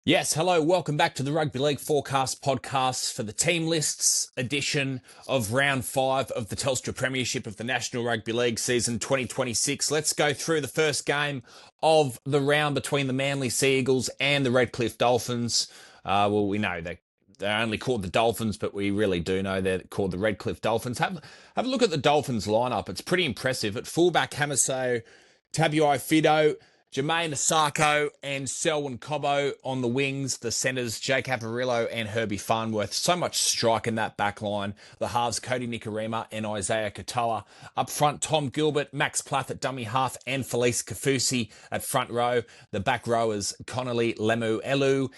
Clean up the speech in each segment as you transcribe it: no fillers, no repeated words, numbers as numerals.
Yes, hello, welcome back to the Rugby League Forecast podcast for the team lists edition of round 5 of the Telstra Premiership of the National Rugby League season 2026. Let's go through the first game of the round between the Manly Sea Eagles and the Redcliffe Dolphins. We know they're only called the Dolphins, but we really do know they're called the Redcliffe Dolphins. Have a look at the Dolphins lineup. It's pretty impressive. At fullback, Hamiso Tabuai Fido, Jermaine Asako and Selwyn Cobbo on the wings. The centres, Jake Aparillo and Herbie Farnworth. So much strike in that back line. The halves, Cody Nikorima and Isaiah Katoa. Up front, Tom Gilbert, Max Plath at dummy half and Felice Kafusi at front row. The back rowers, Connolly Lemu Elu,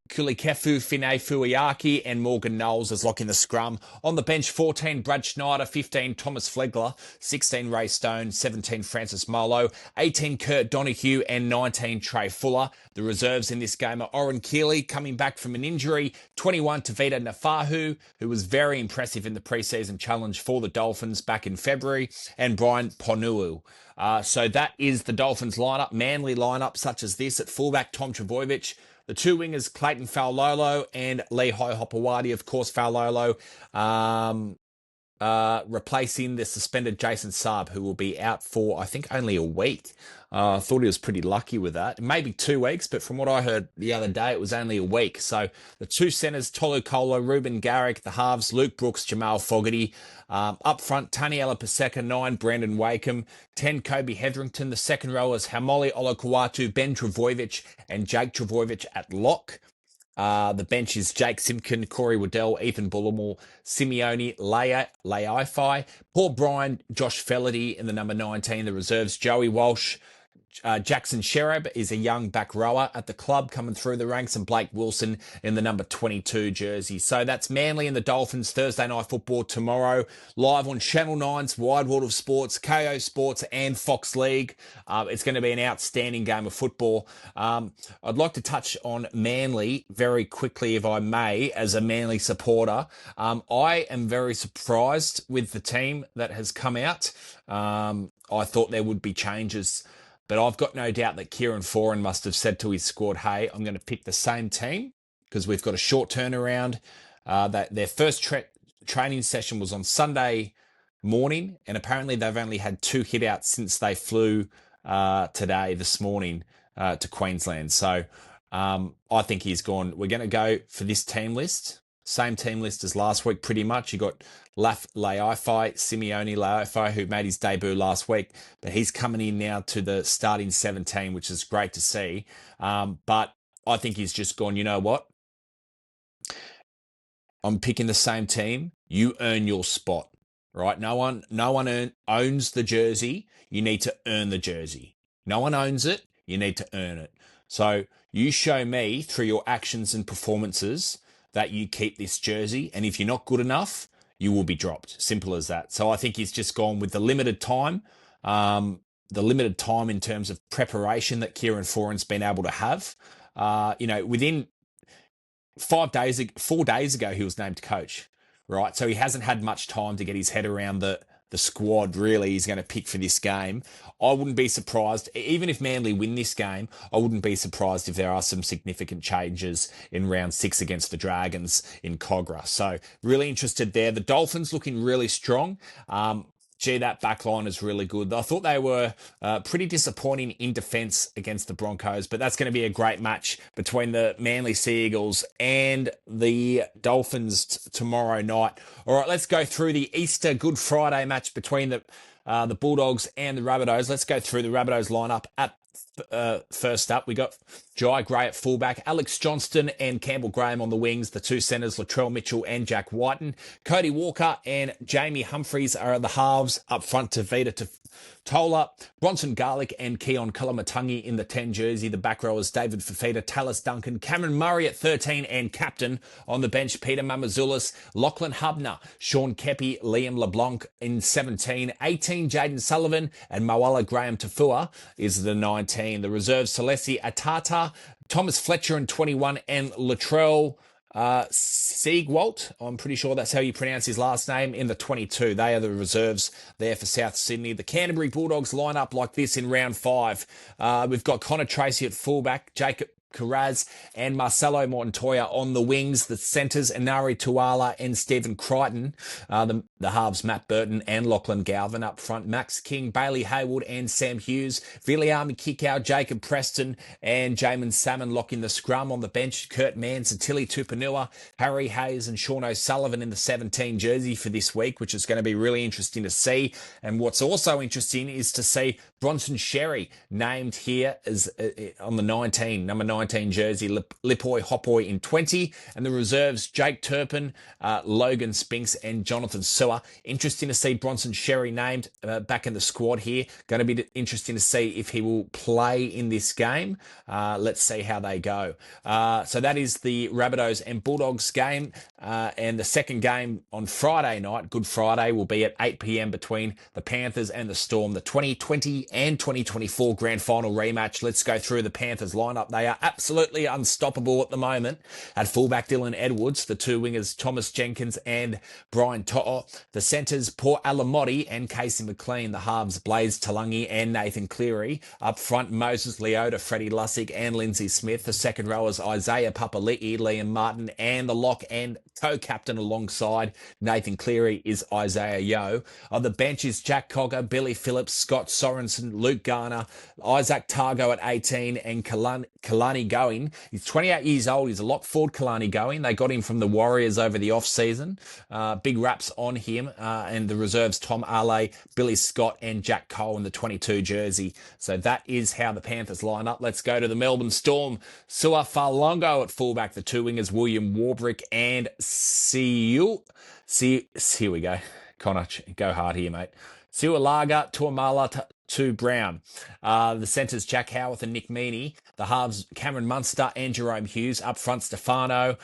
Kulikefu, Fine Fuiaki and Morgan Knowles as lock in the scrum. On the bench, 14, Brad Schneider, 15, Thomas Flegler, 16, Ray Stone, 17, Francis Molo, 18, Kurt Donahue and 19, Trey Fuller. The reserves in this game are Oren Keeley coming back from an injury, 21, Tavita Nafahu, who was very impressive in the preseason challenge for the Dolphins back in February, and Brian Ponuu. So that is the Dolphins lineup, Manly lineup such as this. At fullback, Tom Trbojevic. The two wingers, Clayton Faulolo and Lee Hopewadi, of course, Faulolo, replacing the suspended Jason Saab, who will be out for, I think, only a week. I thought he was pretty lucky with that. Maybe 2 weeks, but from what I heard the other day, it was only a week. So the two centres, Tolu Kolo, Ruben Garrick, the halves, Luke Brooks, Jamal Fogarty. Up front, Taniela Paseka, 9, Brandon Wakeham, 10, Kobe Hetherington. The second rowers, Hamoli Olokwatu, Ben Trbojevic, and Jake Trbojevic at lock. The bench is Jake Simpkin, Corey Waddell, Ethan Bullimore, Simeone Laifai, Paul Bryan, Josh Felaty in the number 19. The reserves, Joey Walsh, Jackson Sherab is a young back rower at the club coming through the ranks, and Blake Wilson in the number 22 jersey. So that's Manly and the Dolphins Thursday Night Football tomorrow, live on Channel 9's Wide World of Sports, KO Sports and Fox League. It's going to be an outstanding game of football. I'd like to touch on Manly very quickly, if I may, as a Manly supporter. I am very surprised with the team that has come out. I thought there would be changes, but I've got no doubt that Kieran Foran must have said to his squad, hey, I'm going to pick the same team because we've got a short turnaround. That their first training session was on Sunday morning, and apparently they've only had 2 hit-outs since they flew this morning to Queensland. So I think he's gone, we're going to go for this team list. Same team list as last week, pretty much. You got Simeone Laifai, who made his debut last week, but he's coming in now to the starting 17, which is great to see. But I think he's just gone, you know what? I'm picking the same team. You earn your spot, right? No one owns the jersey. You need to earn the jersey. No one owns it. You need to earn it. So you show me through your actions and performances that you keep this jersey, and if you're not good enough, you will be dropped. Simple as that. So I think he's just gone with the limited time in terms of preparation that Kieran Foran's been able to have. Within 4 days ago, he was named coach, right? So he hasn't had much time to get his head around the squad really he's going to pick for this game. I wouldn't be surprised, even if Manly win this game, I wouldn't be surprised if there are some significant changes in round 6 against the Dragons in Cogra. So really interested there. The Dolphins looking really strong. That back line is really good. I thought they were pretty disappointing in defence against the Broncos, but that's going to be a great match between the Manly Sea Eagles and the Dolphins tomorrow night. All right, let's go through the Easter Good Friday match between the Bulldogs and the Rabbitohs. Let's go through the Rabbitohs lineup. At first up, we got Jai Gray at fullback, Alex Johnston and Campbell Graham on the wings. The two centres, Latrell Mitchell and Jack Whiten. Cody Walker and Jamie Humphreys are at the halves. Up front, Tavita Tola, Bronson Garlick and Keon Kalamatangi in the 10 jersey. The back rowers, David Fafita, Tallis Duncan, Cameron Murray at 13 and captain. On the bench, Peter Mamazoulis, Lachlan Hubner, Sean Kepi, Liam LeBlanc in 17. 18, Jaden Sullivan and Moala Graham Tafua is the 19. The reserves, Celesi Atata, Thomas Fletcher in 21 and Latrell Siegwalt, I'm pretty sure that's how you pronounce his last name, in the 22. They are the reserves there for South Sydney. The Canterbury Bulldogs line up like this in round 5. We've got Connor Tracy at fullback, Jacob Carraz and Marcelo Montoya on the wings. The centres, Inari Tuala and Stephen Crichton. The halves, Matt Burton and Lachlan Galvin up front. Max King, Bailey Hayward and Sam Hughes. Viliami Kikau, Jacob Preston and Jamin Salmon lock in the scrum. On the bench, Kurt Mans, Tilly Tupanua, Harry Hayes and Sean O'Sullivan in the 17 jersey for this week, which is going to be really interesting to see. And what's also interesting is to see Bronson Sherry named here as on the number 19 jersey, Lipoi Hopoi in 20, and the reserves, Jake Turpin, Logan Spinks and Jonathan Sewer. Interesting to see Bronson Sherry named back in the squad here. Going to be interesting to see if he will play in this game. Let's see how they go. So that is the Rabbitohs and Bulldogs game, and the second game on Friday night, Good Friday, will be at 8 p.m. between the Panthers and the Storm, the 2020 and 2024 grand final rematch. Let's go through the Panthers lineup. They are absolutely unstoppable at the moment. At fullback, Dylan Edwards, the two wingers, Thomas Jenkins and Brian To'o, the centres, Paul Alamotti and Casey McLean, the halves, Blaze Talangi and Nathan Cleary. Up front, Moses Leota, Freddie Lussick and Lindsay Smith. The second rowers, Isaiah Papali'i, Liam Martin, and the lock and co-captain alongside Nathan Cleary is Isaiah Yeo. On the bench is Jack Cogger, Billy Phillips, Scott Sorensen, Luke Garner, Isaac Targo at 18 and Kalani Going. He's 28 years old. He's a lock forward, Kalani Going. They got him from the Warriors over the off-season. Big raps on him. And the reserves, Tom Ale, Billy Scott and Jack Cole in the 22 jersey. So that is how the Panthers line up. Let's go to the Melbourne Storm. Sua Falongo at fullback. The two wingers, William Warbrick and here we go. Connor, go hard here, mate. Siualaga, Tuamala to Brown. The centres, Jack Howarth and Nick Meaney. The halves, Cameron Munster and Jerome Hughes. Up front, Stefano,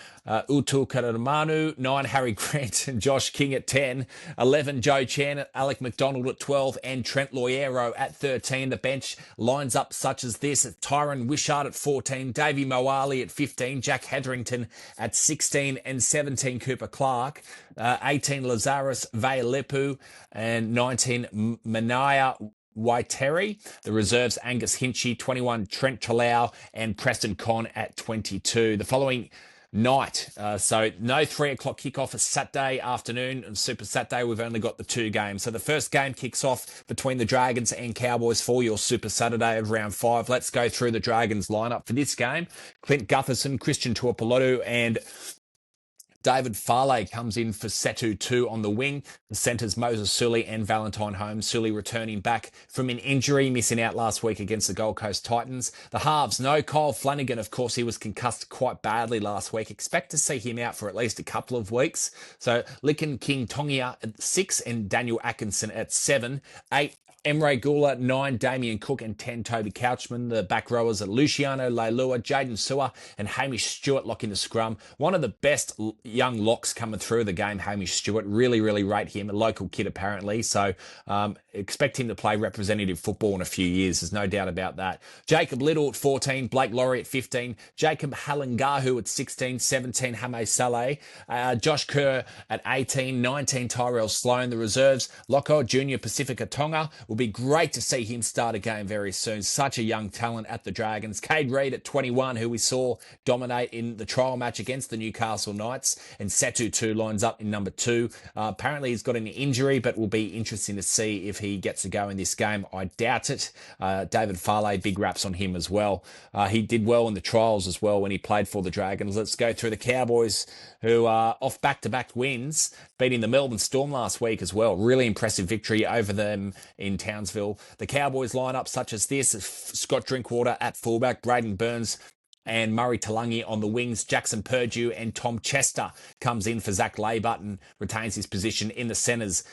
Utu Karamanu. 9, Harry Grant and Josh King at 10. 11, Joe Chan, Alec McDonald at 12 and Trent Loiero at 13. The bench lines up such as this. Tyron Wishart at 14. Davey Moali at 15. Jack Hetherington at 16 and 17, Cooper Clark. 18, Lazarus Vailepu and 19, Manaya Waiteri. The reserves, Angus Hinchy, 21, Trent Talau and Preston Conn at 22. The following night, so no 3 o'clock kickoff, a Saturday afternoon, and Super Saturday we've only got the 2 games. So the first game kicks off between the Dragons and Cowboys for your Super Saturday of round 5. Let's go through the Dragons lineup for this game. Clint Gutherson, Christian Tuapolotu and David Farley comes in for Setu 2 on the wing. The centres, Moses Sully and Valentine Holmes. Sully returning back from an injury, missing out last week against the Gold Coast Titans. The halves, no Kyle Flanagan. Of course, he was concussed quite badly last week. Expect to see him out for at least a couple of weeks. So, Licken King Tongia at 6 and Daniel Atkinson at 7. 8, Emre Gula, 9, Damien Cook and 10, Toby Couchman. The back rowers are Luciano Leilua, Jaden Sewer and Hamish Stewart locking the scrum. One of the best young locks coming through the game, Hamish Stewart. Really, really rate him. A local kid apparently. So expect him to play representative football in a few years. There's no doubt about that. Jacob Little at 14, Blake Laurie at 15, Jacob Halangahu at 16, 17, Hame Saleh, Josh Kerr at 18, 19, Tyrell Sloan. The reserves, Loco Junior Pacifica Tonga. Will be great to see him start a game very soon. Such a young talent at the Dragons. Cade Reid at 21, who we saw dominate in the trial match against the Newcastle Knights. And Setu 2 lines up in number 2. Apparently he's got an injury, but will be interesting to see if he gets a go in this game. I doubt it. David Farley, big raps on him as well. He did well in the trials as well when he played for the Dragons. Let's go through the Cowboys, who are off back-to-back wins, beating the Melbourne Storm last week as well. Really impressive victory over them in Townsville. The Cowboys line up such as this: Scott Drinkwater at fullback, Braden Burns and Murray Talangi on the wings. Jackson Purdue and Tom Chester comes in for Zach Laybutton, retains his position in the centres.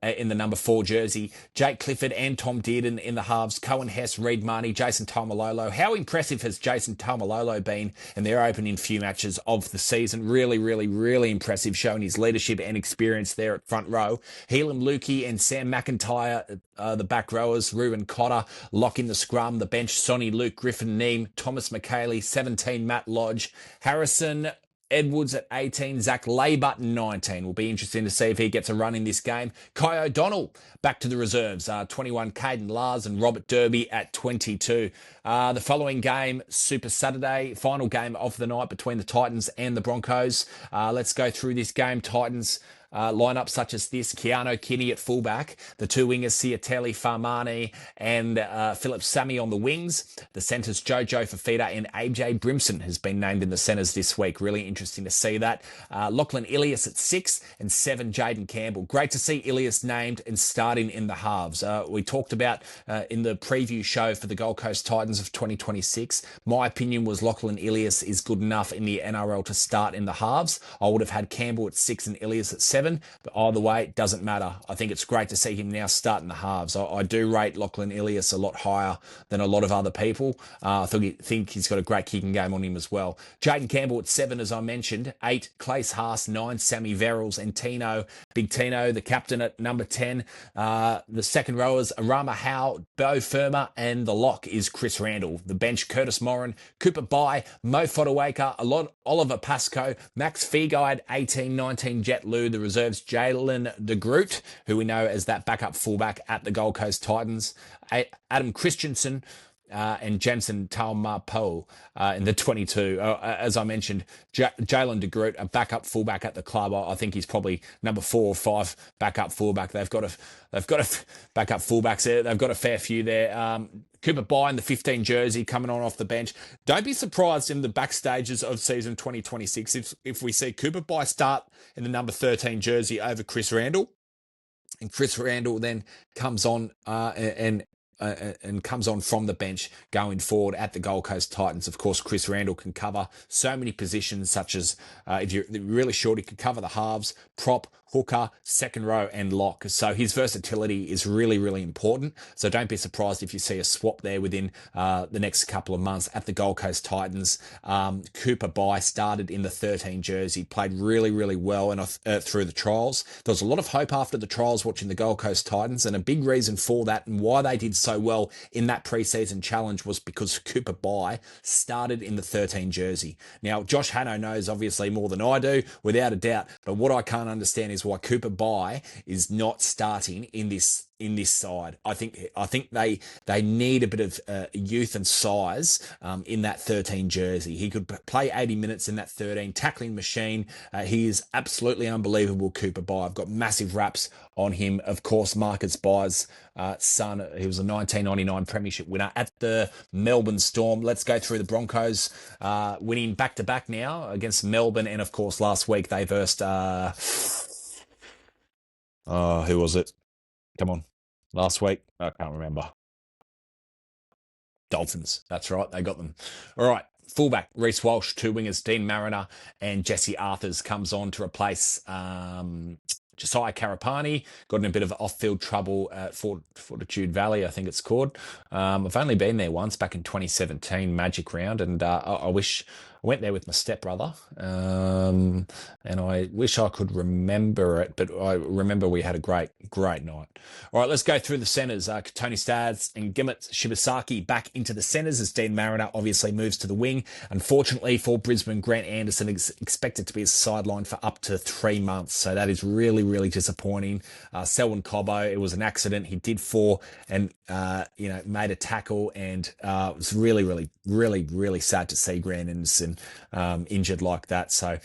In the number 4 jersey, Jake Clifford and Tom Dearden in the halves, Cohen Hess, Reid Marnie, Jason Taumalolo. How impressive has Jason Taumalolo been in their opening few matches of the season? Really, really, really impressive, showing his leadership and experience there at front row. Helam Lukey and Sam McIntyre, the back rowers, Ruben Cotter, lock in the scrum. The bench, Sonny Luke, Griffin Neem, Thomas McKaylee, 17, Matt Lodge, Harrison Edwards at 18, Zach Laybutt 19. Will be interesting to see if he gets a run in this game. Kai O'Donnell back to the reserves. 21, Caden Lars and Robert Derby at 22. The following game, Super Saturday, final game of the night between the Titans and the Broncos. Let's go through this game. Titans lineup such as this: Keanu Kinney at fullback, the two wingers Siatelli Farmani and Philip Sammy on the wings, the centres Jojo Fafita and AJ Brimson has been named in the centres this week. Really interesting to see that. Lachlan Ilias at 6 and 7 Jaden Campbell. Great to see Ilias named and starting in the halves. We talked about in the preview show for the Gold Coast Titans of 2026. My opinion was Lachlan Ilias is good enough in the NRL to start in the halves. I would have had Campbell at 6 and Ilias at 7. But either way, it doesn't matter. I think it's great to see him now start in the halves. I do rate Lachlan Ilias a lot higher than a lot of other people. I think he's got a great kicking game on him as well. Jaden Campbell at 7, as I mentioned. 8, Clace Haas. 9, Sammy Verrills. And Tino, Big Tino, the captain at number 10. The second rowers, Arama Howe, Beau Firma, and the lock is Chris Randall. The bench, Curtis Moran, Cooper Bai, Mo Fodawaker, Oliver Pascoe, Max Figo at 18, 19, Jet Lu. The reserves, Jalen de Groot, who we know as that backup fullback at the Gold Coast Titans, Adam Christensen, and Jensen Taumapo in the 22. As I mentioned, Jalen de Groot, a backup fullback at the club. I think he's probably number 4 or 5 backup fullback. They've got a backup fullbacks there. They've got a fair few there. Cooper Bai in the 15 jersey coming on off the bench. Don't be surprised in the backstages of season 2026 if we see Cooper Bai start in the number 13 jersey over Chris Randall. And Chris Randall then comes on and comes on from the bench going forward at the Gold Coast Titans. Of course, Chris Randall can cover so many positions, such as if you're really short, he could cover the halves, prop, hooker, second row, and lock. So his versatility is really, really important. So don't be surprised if you see a swap there within the next couple of months at the Gold Coast Titans. Cooper Bai started in the 13 jersey, played really, really well through the trials. There was a lot of hope after the trials watching the Gold Coast Titans, and a big reason for that and why they did so well in that preseason challenge was because Cooper Bai started in the 13 jersey. Now, Josh Hanno knows obviously more than I do, without a doubt, but what I can't understand is why Cooper Bai is not starting in this side. I think they need a bit of youth and size in that 13 jersey. He could play 80 minutes in that 13, tackling machine. He is absolutely unbelievable, Cooper Bai. I've got massive raps on him. Of course, Marcus Bai's son. He was a 1999 premiership winner at the Melbourne Storm. Let's go through the Broncos winning back-to-back now against Melbourne, and of course last week they versed who was it? Come on. Last week? I can't remember. Dolphins. That's right. They got them. All right. Fullback, Reece Walsh. 2 wingers, Dean Mariner and Jesse Arthurs comes on to replace Josiah Karapani. Got in a bit of off-field trouble at Fortitude Valley, I think it's called. I've only been there once back in 2017, Magic Round, and I wish I went there with my stepbrother, and I wish I could remember it, but I remember we had a great night. All right, let's go through the centres. Tony Stads and Gimmet Shibasaki back into the centres as Dean Mariner obviously moves to the wing. Unfortunately for Brisbane, Grant Anderson is expected to be sidelined for up to 3 months, so that is really, really disappointing. Selwyn Cobbo, it was an accident. He did fall and made a tackle, and it was really, really, really, really sad to see Grant Anderson injured like that. So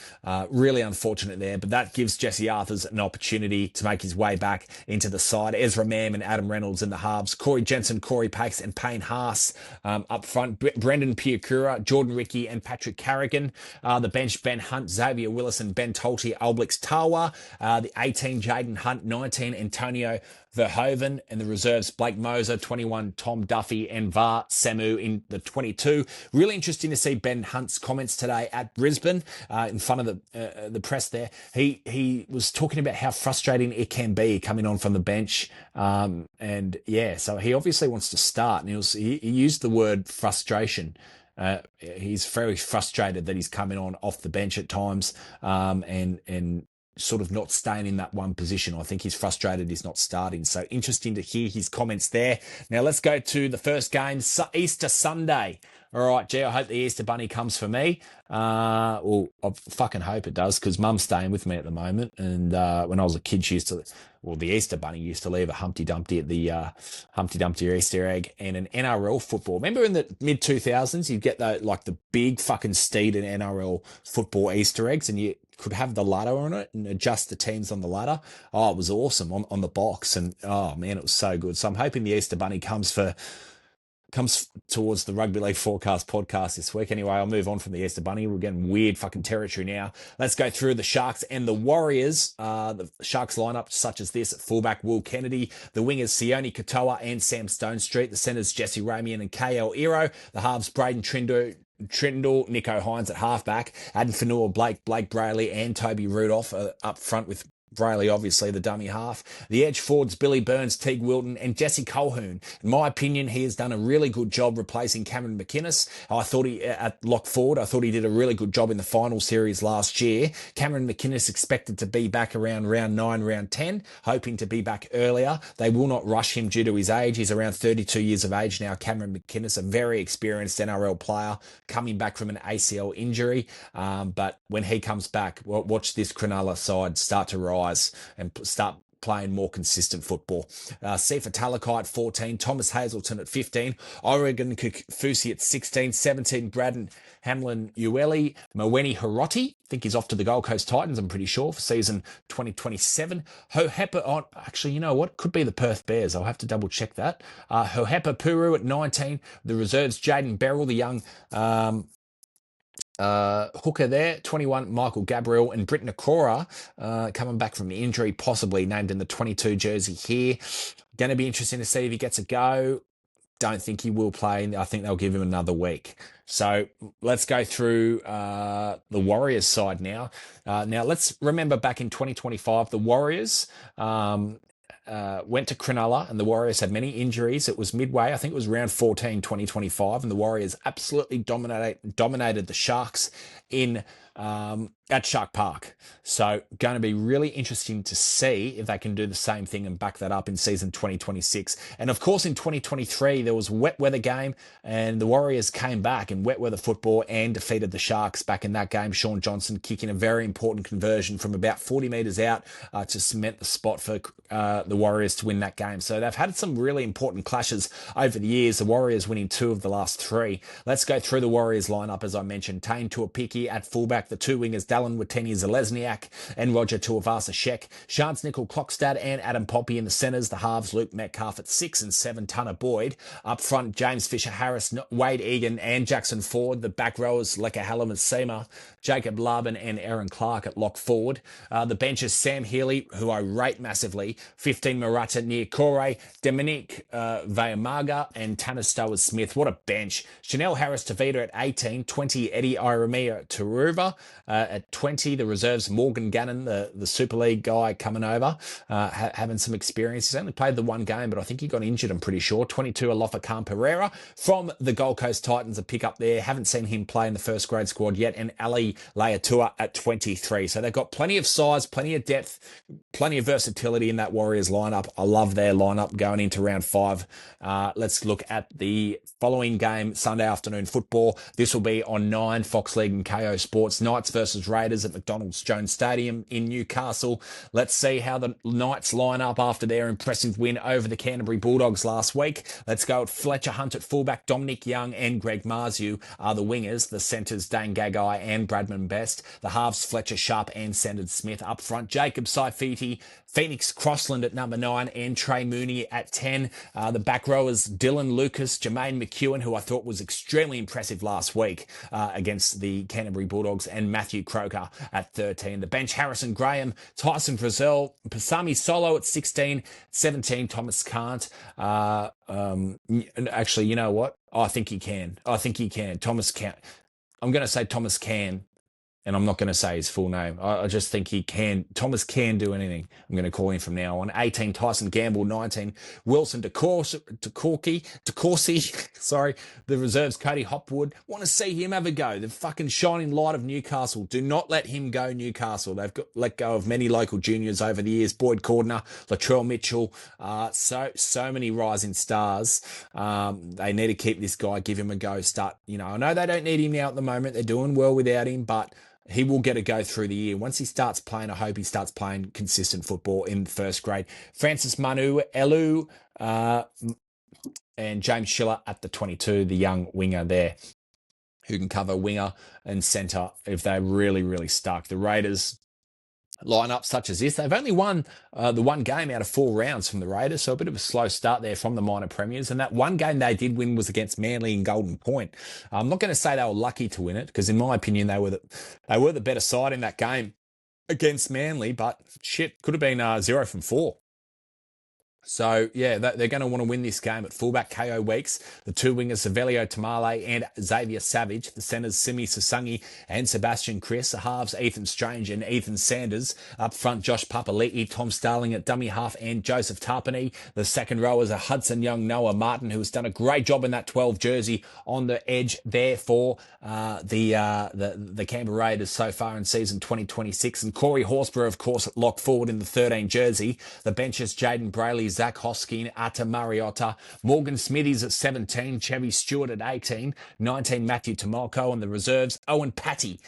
really unfortunate there, but that gives Jesse Arthurs an opportunity to make his way back into the side. Ezra Mam and Adam Reynolds in the halves. Corey Jensen, Corey Pace and Payne Haas up front. Brendan Piakura, Jordan Rickey and Patrick Carrigan. The bench, Ben Hunt, Xavier Willison, Ben Tolte, Alblix Tawa. The 18, Jaden Hunt. 19, Antonio Verhoeven, and the reserves, Blake Moser, 21, Tom Duffy, and Var Samu in the 22. Really interesting to see Ben Hunt's comments today at Brisbane in front of the press there. He was talking about how frustrating it can be coming on from the bench. And yeah, so he obviously wants to start, and he used the word frustration. He's very frustrated that he's coming on off the bench at times, and sort of not staying in that one position. I think he's frustrated he's not starting. So interesting to hear his comments there. Now let's go to the first game, Easter Sunday. All right, gee, I hope the Easter Bunny comes for me. Well, I fucking hope it does because Mum's staying with me at the moment. And when I was a kid, she used to, well, the Easter Bunny used to leave a Humpty Dumpty at the Humpty Dumpty Easter egg and an NRL football. Remember in the mid 2000s, you'd get the big fucking steed in NRL football Easter eggs, and you could have the ladder on it and adjust the teams on the ladder. Oh, it was awesome on the box, and oh man, it was so good. So I'm hoping the Easter Bunny comes towards the Rugby League Forecast podcast this week. Anyway, I'll move on from the Easter Bunny. We're getting weird fucking territory now. Let's go through the Sharks and the Warriors. The Sharks lineup such as this: at fullback, Will Kennedy; the wingers, Sione Katoa and Sam Stonestreet; the centers, Jesse Ramian and KL Iro; the halves, Braden Trindle, Nico Hines at halfback; Adam Fanua, Blake Brayley and Toby Rudolph up front with Brayley, obviously, the dummy half. The edge forwards, Billy Burns, Teague Wilton, and Jesse Colquhoun. In my opinion, he has done a really good job replacing Cameron McInnes. I thought at lock forward, I thought he did a really good job in the final series last year. Cameron McInnes expected to be back around round 9, round 10, hoping to be back earlier. They will not rush him due to his age. He's around 32 years of age now. Cameron McInnes, a very experienced NRL player, coming back from an ACL injury. But when he comes back, watch this Cronulla side start to rise and start playing more consistent football. Sifa Talakai at 14, Thomas Hazelton at 15, Oregon Kufusi at 16, 17, Braden Hamlin Ueli, Mweni Hiroti, I think he's off to the Gold Coast Titans, I'm pretty sure, for season 2027. Hohepa on, actually, you know what? Could be the Perth Bears. I'll have to double check that. Hohepa Puru at 19, the reserves, Jaden Beryl, the young hooker there, 21, Michael Gabriel, and Britton Akora coming back from injury, possibly named in the 22 jersey here. Going to be interesting to see if he gets a go. Don't think he will play. I think they'll give him another week. So let's go through the Warriors side now. Now let's remember back in 2025, the Warriors went to Cronulla and the Warriors had many injuries. It was midway, I think it was round 14, 2025, and the Warriors absolutely dominated the Sharks in at Shark Park. So going to be really interesting to see if they can do the same thing and back that up in season 2026. And of course, in 2023, there was a wet weather game and the Warriors came back in wet weather football and defeated the Sharks back in that game. Sean Johnson kicking a very important conversion from about 40 metres out to cement the spot for the Warriors to win that game. So they've had some really important clashes over the years. The Warriors winning 2 of the last 3. Let's go through the Warriors lineup, as I mentioned. Tane Tuapiki at fullback, the 2 wingers, Dallin Watene-Zelezniak and Roger Tuivasa-Sheck, Chance Nickel-Klokstad and Adam Poppy in the centres, the halves, Luke Metcalf at 6 and 7, Tanner Boyd. Up front, James Fisher-Harris, Wade Egan and Jackson Ford. The back rowers, Leka Hallam-Sema, Jacob Laban and Aaron Clark at lock forward. The benches, Sam Healy, who I rate massively, 15, Murata Niokore, Dominic Vayamaga and Tanner Stowers-Smith. What a bench. Chanel Harris-Tavita at 18, 20, Eddie Iramia Taruva at 20. The reserves, Morgan Gannon, the Super League guy coming over, having some experience. He's only played the one game, but I think he got injured, I'm pretty sure. 22, Alofa Khan Pereira from the Gold Coast Titans, a pick up there. Haven't seen him play in the first grade squad yet. And Ali Leatua at 23. So they've got plenty of size, plenty of depth, plenty of versatility in that Warriors lineup. I love their lineup going into round 5. Let's look at the following game, Sunday afternoon football. This will be on 9, Fox League and KO Sports. Knights versus Raiders at McDonald's Jones Stadium in Newcastle. Let's see how the Knights line up after their impressive win over the Canterbury Bulldogs last week. Let's go at Fletcher Hunt at fullback, Dominic Young and Greg Marzu are the wingers. The centres, Dane Gagai and Bradman Best. The halves, Fletcher Sharp and Sandard Smith. Up front, Jacob Saifiti, Phoenix Crossland at number 9 and Trey Mooney at 10. The back rowers, Dylan Lucas, Jermaine McEwen, who I thought was extremely impressive last week against the Canterbury Bulldogs, and Matthew Croker at 13. The bench, Harrison Graham, Tyson Frizzell, Pasami Solo at 16, 17, Thomas Kant. Actually, you know what? I think he can. Thomas can. I'm going to say Thomas can. and I'm not going to say his full name. I just think Thomas can do anything. I'm going to call him from now on. 18, Tyson Gamble. 19, Wilson DeCourcy. Sorry. The reserves, Cody Hopwood. Want to see him have a go. The fucking shining light of Newcastle. Do not let him go, Newcastle. They've let go of many local juniors over the years. Boyd Cordner, Latrell Mitchell. So many rising stars. They need to keep this guy, give him a go. I know they don't need him now at the moment. They're doing well without him, but he will get a go through the year. Once he starts playing, I hope he starts playing consistent football in first grade. Francis Manu, Elu, and James Schiller at the 22, the young winger there, who can cover winger and centre if they're really, really stuck. The Raiders lineup such as this. They've only won the one game out of 4 rounds from the Raiders, so a bit of a slow start there from the minor premiers. And that one game they did win was against Manly in Golden Point. I'm not going to say they were lucky to win it, because in my opinion they were the better side in that game against Manly, but shit, could have been 0 from 4. So, yeah, they're going to want to win this game. At fullback, KO Weeks. The 2 wingers, Savelio Tamale and Xavier Savage. The centres, Simi Sasungi and Sebastian Chris. The halves, Ethan Strange and Ethan Sanders. Up front, Josh Papali'i, Tom Starling at dummy half, and Joseph Tarpany. The second rowers are Hudson Young, Noah Martin, who has done a great job in that 12 jersey on the edge there for the Canberra Raiders so far in season 2026. And Corey Horsburgh, of course, at lock forward in the 13 jersey. The benches, Jaden Brayley, Zach Hoskin, Ata Mariota, Morgan Smithies at 17, Chevy Stewart at 18, 19, Matthew Tomoko, and the reserves, Owen Patty,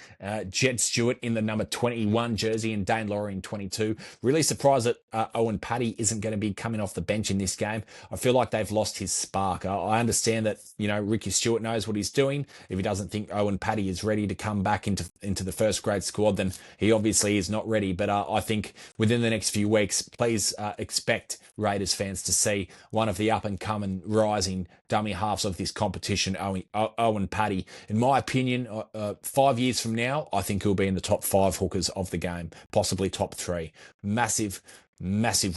Jed Stewart in the number 21 jersey, and Dane Laurie in 22. Really surprised that Owen Patty isn't going to be coming off the bench in this game. I feel like they've lost his spark. I understand that, Ricky Stewart knows what he's doing. If he doesn't think Owen Patty is ready to come back into the first grade squad, then he obviously is not ready. But I think within the next few weeks, please expect Raiders fans to see one of the up-and-coming rising dummy halves of this competition, Owen Patty. In my opinion, 5 years from now, I think he'll be in the top 5 hookers of the game, possibly top 3. Massive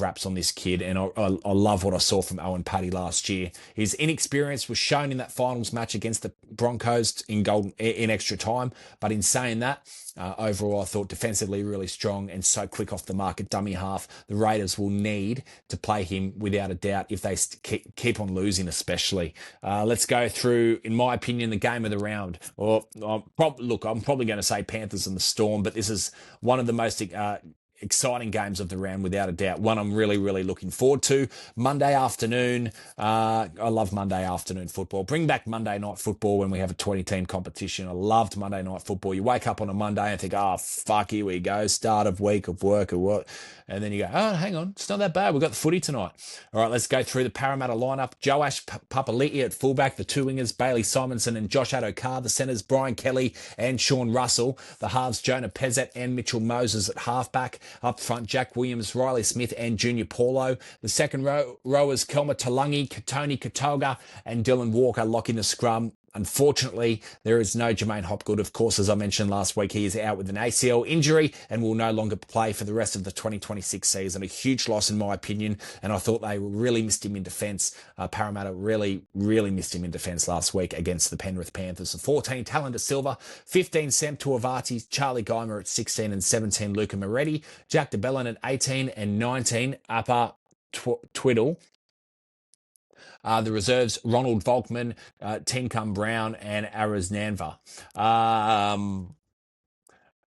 raps on this kid, and I love what I saw from Owen Patty last year. His inexperience was shown in that finals match against the Broncos in extra time, but in saying that, overall, I thought defensively really strong and so quick off the mark at dummy half. The Raiders will need to play him without a doubt if they keep on losing, especially. Let's go through, in my opinion, the game of the round. I'm probably going to say Panthers and the Storm, but this is one of the most exciting games of the round, without a doubt. One I'm really, really looking forward to. Monday afternoon. I love Monday afternoon football. Bring back Monday night football when we have a 20-team competition. I loved Monday night football. You wake up on a Monday and think, oh, fuck, here we go. Start of week of work or what? And then you go, oh, hang on, it's not that bad. We've got the footy tonight. All right, let's go through the Parramatta lineup. Joash Papali'i at fullback. The 2 wingers, Bailey Simonson and Josh Adokar. The centres, Brian Kelly and Sean Russell. The halves, Jonah Pezzett and Mitchell Moses at halfback. Up front, Jack Williams, Riley Smith and Junior Paulo. The second rowers, Kelma Talangi, Tony Katoga and Dylan Walker locking the scrum. Unfortunately, there is no Jermaine Hopgood. Of course, as I mentioned last week, he is out with an ACL injury and will no longer play for the rest of the 2026 season. A huge loss, in my opinion, and I thought they really missed him in defence. Parramatta really missed him in defence last week against the Penrith Panthers. So 14, Talon De Silva, 15, Sam Tuivasa, Charlie Geimer at 16 and 17, Luca Moretti, Jack DeBellin at 18 and 19, Upper Twiddle. The reserves, Ronald Volkman, Tencum Brown, and Araz Nanva.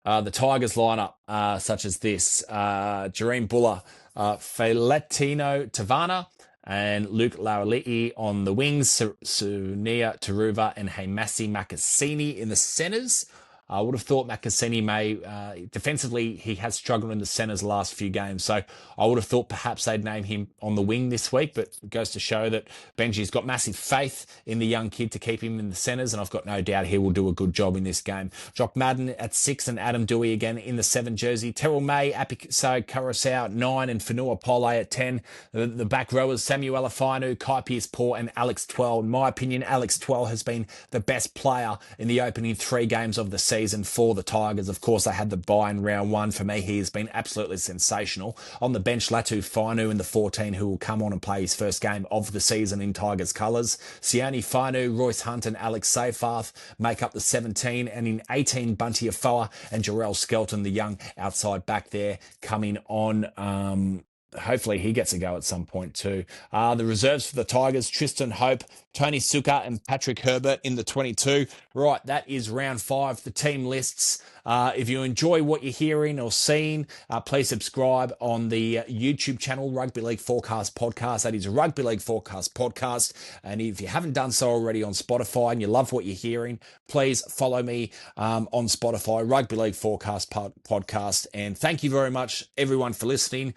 The Tigers lineup, such as this, Jareem Buller, Feletino Tavana, and Luke Laulii on the wings, Sunia Taruva and Hamasi Makasini in the centres. I would have thought Makasini may, defensively, he has struggled in the centres the last few games. So I would have thought perhaps they'd name him on the wing this week, but it goes to show that Benji's got massive faith in the young kid to keep him in the centres, and I've got no doubt he will do a good job in this game. Jock Madden at 6 and Adam Dewey again in the 7 jersey. Terrell May, Apiso Curacao at 9 and Fanua Pole at 10. The back rowers, Samuel Afinu, Kai Pearce-Paul and Alex Twell. In my opinion, Alex Twell has been the best player in the opening 3 games of the season. season for the Tigers. Of course, they had the bye in round one. For me, he has been absolutely sensational. On the bench, Latu Fainu in the 14, who will come on and play his first game of the season in Tigers colours. Sione Fainu, Royce Hunt and Alex Seyfarth make up the 17, and in 18, Bunty Afoa and Jarrell Skelton, the young outside back there, coming on. Hopefully he gets a go at some point too. The reserves for the Tigers, Tristan Hope, Tony Suka and Patrick Herbert in the 22. Right, that is round 5, the team lists. If you enjoy what you're hearing or seeing, please subscribe on the YouTube channel, Rugby League Forecast Podcast. That is Rugby League Forecast Podcast. And if you haven't done so already on Spotify and you love what you're hearing, please follow me on Spotify, Rugby League Forecast Podcast. And thank you very much, everyone, for listening.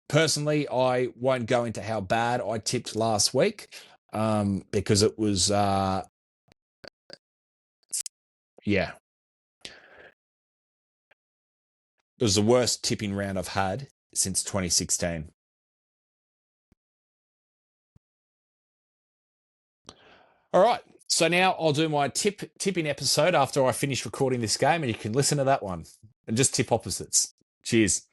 Personally, I won't go into how bad I tipped last week because it was, yeah, it was the worst tipping round I've had since 2016. All right. So now I'll do my tipping episode after I finish recording this game, and you can listen to that one and just tip opposites. Cheers.